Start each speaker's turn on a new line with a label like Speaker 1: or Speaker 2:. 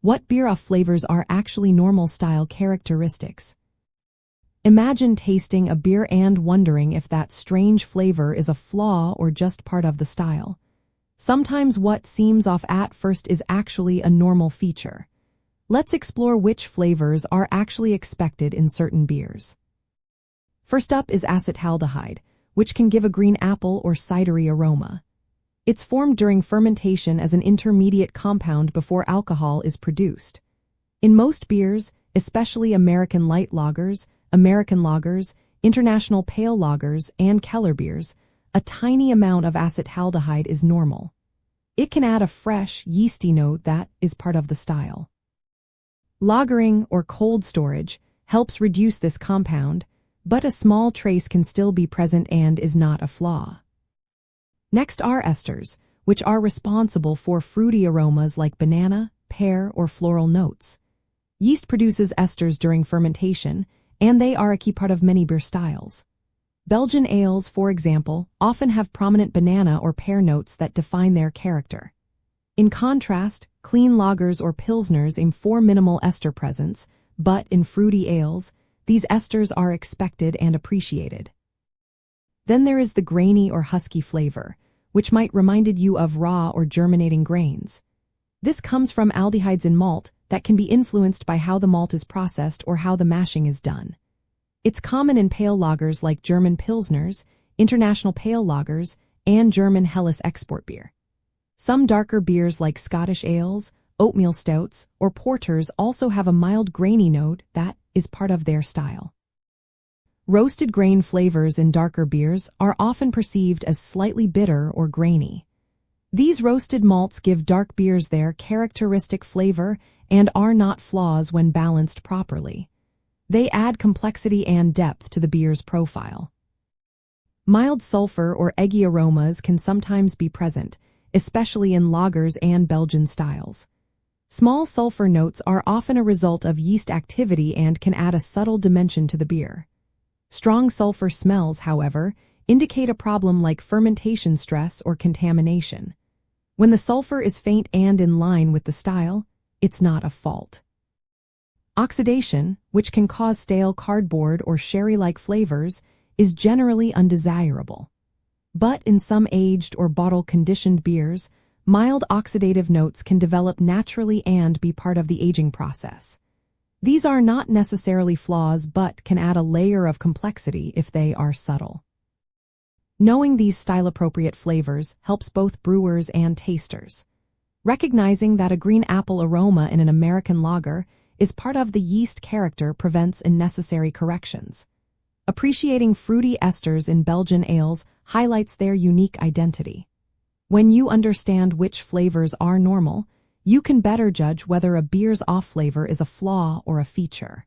Speaker 1: What beer off flavors are actually normal style characteristics? Imagine tasting a beer and wondering if that strange flavor is a flaw or just part of the style. Sometimes what seems off at first is actually a normal feature. Let's explore which flavors are actually expected in certain beers. First up is acetaldehyde, which can give a green apple or cidery aroma. It's formed during fermentation as an intermediate compound before alcohol is produced. In most beers, especially American light lagers, international pale lagers, and Keller beers, a tiny amount of acetaldehyde is normal. It can add a fresh, yeasty note that is part of the style. Lagering or cold storage helps reduce this compound, but a small trace can still be present and is not a flaw. Next are esters, which are responsible for fruity aromas like banana, pear, or floral notes. Yeast produces esters during fermentation, and they are a key part of many beer styles. Belgian ales, for example, often have prominent banana or pear notes that define their character. In contrast, clean lagers or pilsners aim for minimal ester presence, but in fruity ales, these esters are expected and appreciated. Then there is the grainy or husky flavor, which might reminded you of raw or germinating grains. This comes from aldehydes in malt that can be influenced by how the malt is processed or how the mashing is done. It's common in pale lagers like German pilsners, international pale lagers, and German Helles export beer. Some darker beers like Scottish ales, oatmeal stouts, or porters also have a mild grainy note that is part of their style. Roasted grain flavors in darker beers are often perceived as slightly bitter or grainy. These roasted malts give dark beers their characteristic flavor and are not flaws when balanced properly. They add complexity and depth to the beer's profile. Mild sulfur or eggy aromas can sometimes be present, especially in lagers and Belgian styles. Small sulfur notes are often a result of yeast activity and can add a subtle dimension to the beer. Strong sulfur smells, however, indicate a problem like fermentation stress or contamination. When the sulfur is faint and in line with the style, it's not a fault. Oxidation, which can cause stale cardboard or sherry-like flavors, is generally undesirable. But in some aged or bottle-conditioned beers, mild oxidative notes can develop naturally and be part of the aging process. These are not necessarily flaws but can add a layer of complexity if they are subtle. Knowing these style-appropriate flavors helps both brewers and tasters. Recognizing that a green apple aroma in an American lager is part of the yeast character prevents unnecessary corrections. Appreciating fruity esters in Belgian ales highlights their unique identity. When you understand which flavors are normal, you can better judge whether a beer's off flavor is a flaw or a feature.